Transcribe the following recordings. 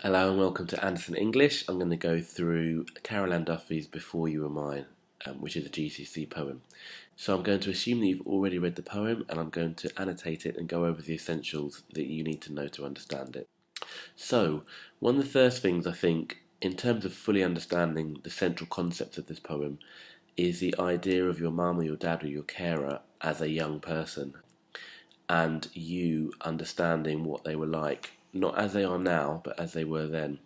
Hello and welcome to Anderson English. I'm going to go through Carol Ann Duffy's Before You Were Mine, which is a GCSE poem. So I'm going to assume that you've already read the poem and I'm going to annotate it and go over the essentials that you need to know to understand it. So, one of the first things I think, in terms of fully understanding the central concepts of this poem, is the idea of your mum or your dad or your carer as a young person and you understanding what they were like, not as they are now, but as they were then.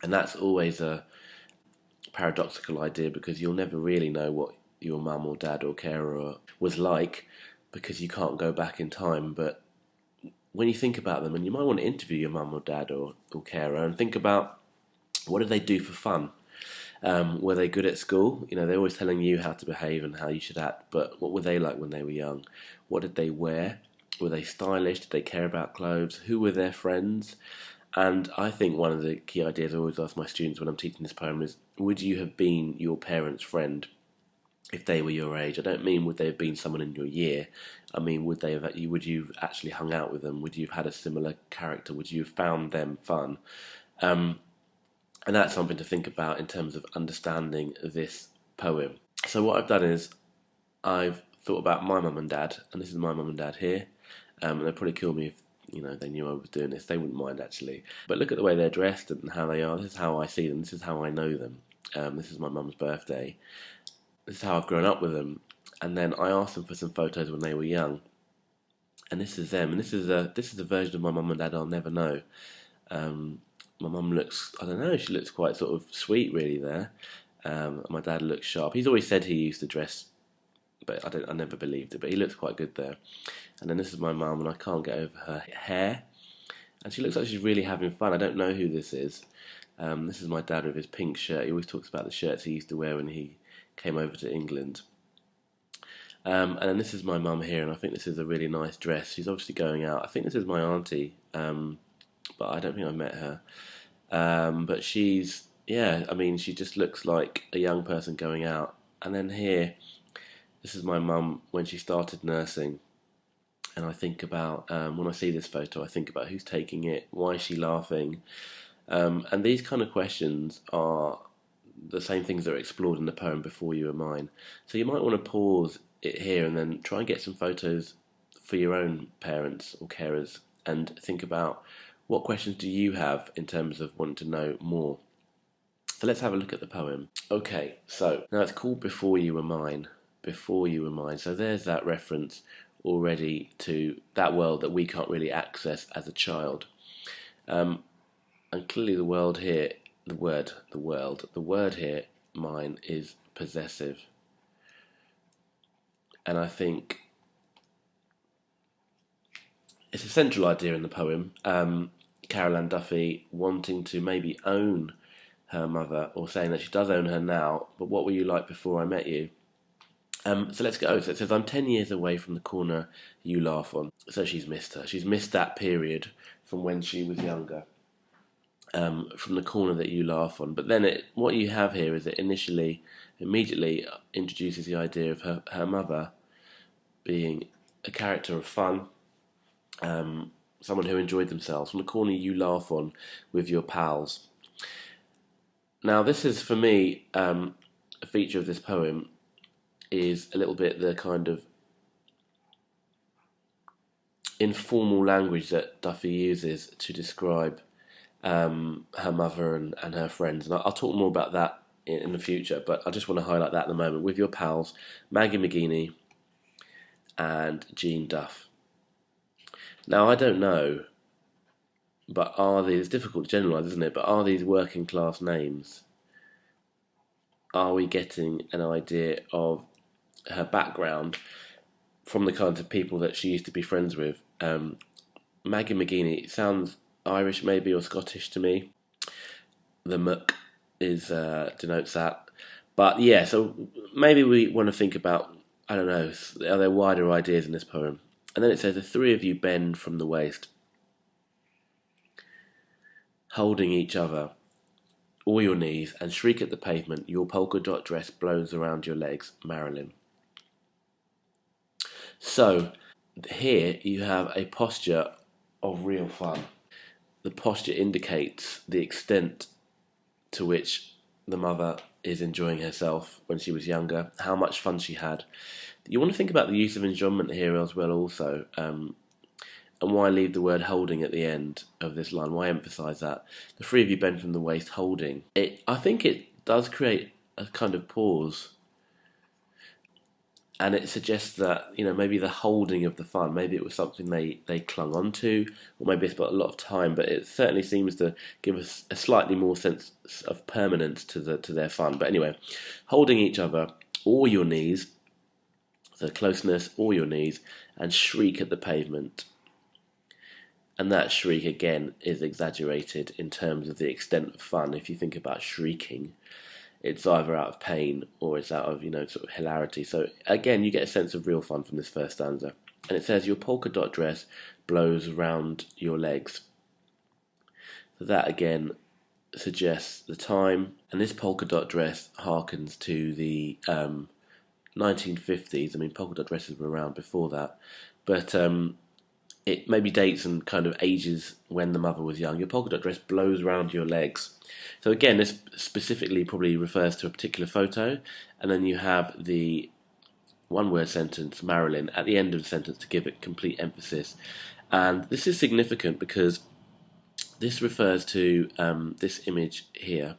And that's always a paradoxical idea because you'll never really know what your mum or dad or carer was like because you can't go back in time. But when you think about them, and you might want to interview your mum or dad or carer and think about what did they do for fun? Were they good at school? You know, they're always telling you how to behave and how you should act, but what were they like when they were young? What did they wear? Were they stylish? Did they care about clothes? Who were their friends? And I think one of the key ideas I always ask my students when I'm teaching this poem is, would you have been your parents' friend if they were your age? I don't mean would they have been someone in your year. I mean, would you have actually hung out with them? Would you have had a similar character? Would you have found them fun? Um, and that's something to think about in terms of understanding this poem. So what I've done is I've thought about my mum and dad, and this is my mum and dad here. And they'd probably kill me if they knew I was doing this. They wouldn't mind actually. But look at the way they're dressed and how they are. This is how I see them. This is how I know them. This is my mum's birthday. This is how I've grown up with them. And then I asked them for some photos when they were young, and this is them. And this is a version of my mum and dad I'll never know. My mum looks, I don't know, she looks quite sort of sweet really there. My dad looks sharp. He's always said he used to dress, but I never believed it. But he looks quite good there. And then this is my mum, and I can't get over her hair. And she looks like she's really having fun. I don't know who this is. This is my dad with his pink shirt. He always talks about the shirts he used to wear when he came over to England. And then this is my mum here, and I think this is a really nice dress. She's obviously going out. I think this is my auntie, but I don't think I've met her. But yeah, I mean, she just looks like a young person going out. And then here, this is my mum when she started nursing. And I think about, when I see this photo, I think about who's taking it, why is she laughing? And these kind of questions are the same things that are explored in the poem Before You Were Mine. So you might want to pause it here and then try and get some photos for your own parents or carers and think about what questions do you have in terms of wanting to know more. So let's have a look at the poem. Okay, so now it's called Before You Were Mine. Before You Were Mine. So there's that reference already to that world that we can't really access as a child. And clearly the word here, mine, is possessive. And I think it's a central idea in the poem. Carol Ann Duffy wanting to maybe own her mother, or saying that she does own her now, but what were you like before I met you? So let's go. So it says, I'm 10 years away from the corner you laugh on. So she's missed her. She's missed that period from when she was younger, from the corner that you laugh on. But then what you have here is it immediately introduces the idea of her mother being a character of fun, someone who enjoyed themselves, from the corner you laugh on with your pals. Now, this is, for me, a feature of this poem is a little bit the kind of informal language that Duffy uses to describe her mother and her friends. And I'll talk more about that in the future, but I just want to highlight that at the moment. With your pals, Maggie McGeaney and Jean Duff. Now, I don't know, but it's difficult to generalise, isn't it? But are these working class names? Are we getting an idea of her background from the kinds of people that she used to be friends with? Maggie McGeaney sounds Irish maybe, or Scottish to me. The muck denotes that. But yeah, so maybe we want to think about, I don't know, are there wider ideas in this poem? And then it says, the three of you bend from the waist, holding each other, or your knees, and shriek at the pavement. Your polka dot dress blows around your legs, Marilyn. So here you have a posture of real fun. the posture indicates the extent to which the mother is enjoying herself when she was younger, how much fun she had. You want to think about the use of enjambment here as well also, and why leave the word holding at the end of this line? Why emphasise that? The three of you bend from the waist holding. I think it does create a kind of pause, and it suggests that, maybe the holding of the fun, maybe it was something they clung on to, or maybe it's about a lot of time, but it certainly seems to give us a slightly more sense of permanence to their fun. But anyway, holding each other, or your knees, so closeness, or your knees, and shriek at the pavement. And that shriek, again, is exaggerated in terms of the extent of fun. If you think about shrieking, it's either out of pain or it's out of, sort of hilarity. So again, you get a sense of real fun from this first stanza. And it says, your polka dot dress blows round your legs. So that again suggests the time. And this polka dot dress harkens to the 1950s. I mean, polka dot dresses were around before that. But it maybe dates and kind of ages when the mother was young. Your polka dot dress blows round your legs. So again, this specifically probably refers to a particular photo, and then you have the one-word sentence, Marilyn, at the end of the sentence to give it complete emphasis. And this is significant because this refers to this image here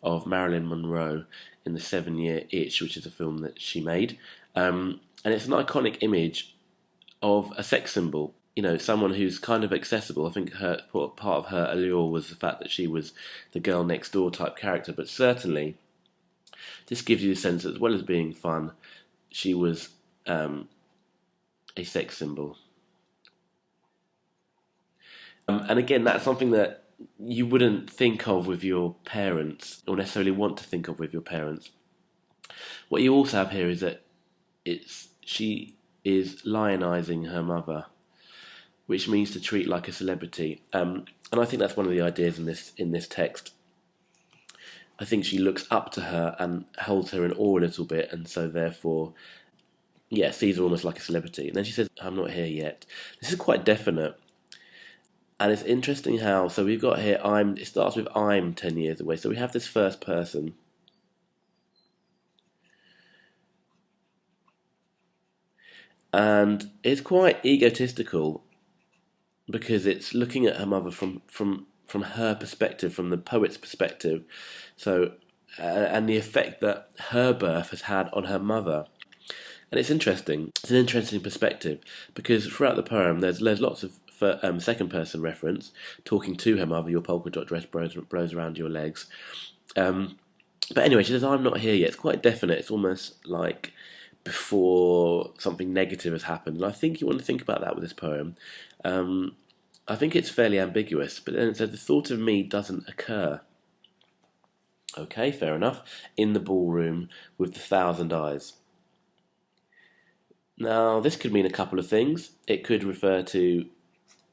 of Marilyn Monroe in the 7-Year Itch, which is a film that she made. And it's an iconic image of a sex symbol, someone who's kind of accessible. I think part of her allure was the fact that she was the girl next door type character, but certainly this gives you the sense that, as well as being fun, she was a sex symbol. And again, that's something that you wouldn't think of with your parents, or necessarily want to think of with your parents. What you also have here is that she is lionising her mother, which means to treat like a celebrity. And I think that's one of the ideas in this text. I think she looks up to her and holds her in awe a little bit, and so therefore, sees her almost like a celebrity. And then she says, I'm not here yet. This is quite definite. And it's interesting how, so we've got here, it starts with I'm 10 years away. So we have this first person. And it's quite egotistical because it's looking at her mother from her perspective, from the poet's perspective. So, and the effect that her birth has had on her mother. And it's interesting. It's an interesting perspective because throughout the poem, there's lots of second person reference, talking to her mother. Your polka dot dress blows around your legs. But anyway, she says, I'm not here yet. It's quite definite. It's almost like before something negative has happened. And I think you want to think about that with this poem. I think it's fairly ambiguous, but then it says, the thought of me doesn't occur. Okay, fair enough. In the ballroom with the 1,000 eyes. Now, this could mean a couple of things. It could refer to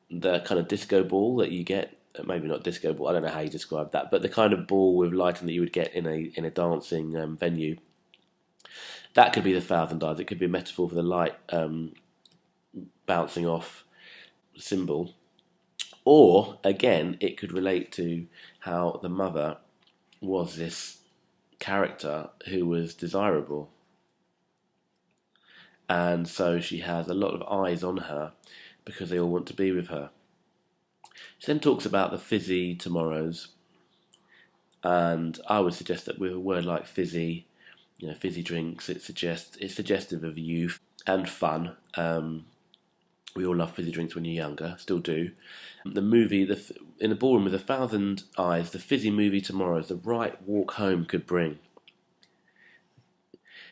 the kind of disco ball that you get, maybe not disco ball, I don't know how you describe that, but the kind of ball with lighting that you would get in a dancing venue. That could be the 1,000 eyes. It could be a metaphor for the light bouncing off symbol. Or, again, it could relate to how the mother was this character who was desirable. And so she has a lot of eyes on her because they all want to be with her. She then talks about the fizzy tomorrows. And I would suggest that with a word like fizzy, fizzy drinks, it's suggestive of youth and fun. We all love fizzy drinks when you're younger, still do. The movie, in the ballroom with 1,000 eyes, the fizzy movie tomorrows, the right walk home could bring.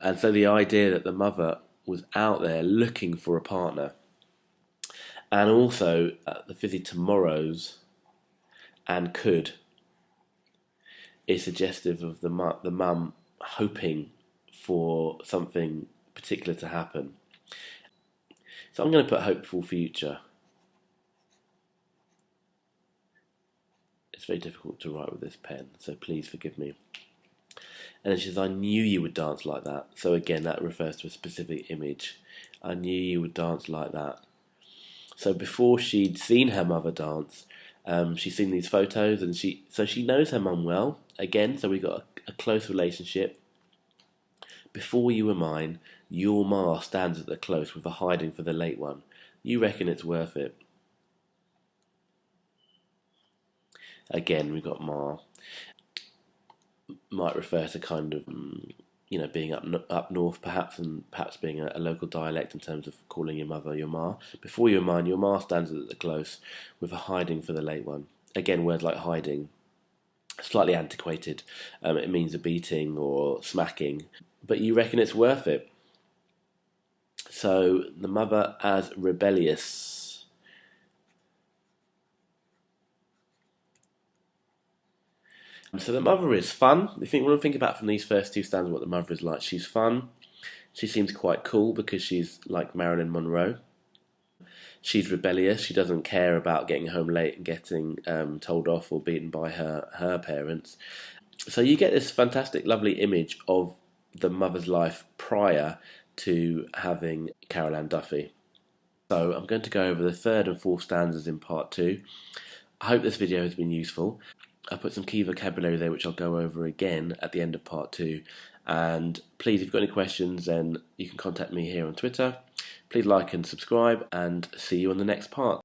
And so the idea that the mother was out there looking for a partner, and also the fizzy tomorrows and could, is suggestive of the mum hoping for something particular to happen. So I'm going to put hopeful future. It's very difficult to write with this pen, so please forgive me. And then she says, I knew you would dance like that. So again, that refers to a specific image. I knew you would dance like that. So before she'd seen her mother dance, She's seen these photos, and she knows her mum well. Again, so we got a close relationship. Before you were mine, your ma stands at the close with a hiding for the late one. You reckon it's worth it? Again, we got ma. Might refer to kind of being up north perhaps, and perhaps being a local dialect in terms of calling your mother your ma. Before you were mine, your ma stands at the close with a hiding for the late one. Again, words like hiding, slightly antiquated. It means a beating or smacking, but you reckon it's worth it. So the mother as rebellious. So the mother is fun. If you want to think about from these first two stanzas what the mother is like, she's fun. She seems quite cool because she's like Marilyn Monroe. She's rebellious. She doesn't care about getting home late and getting told off or beaten by her parents. So you get this fantastic, lovely image of the mother's life prior to having Carol Ann Duffy. So I'm going to go over the third and fourth stanzas in part two. I hope this video has been useful. I put some key vocabulary there which I'll go over again at the end of part two. And please, if you've got any questions, then you can contact me here on Twitter. Please like and subscribe, and see you on the next part.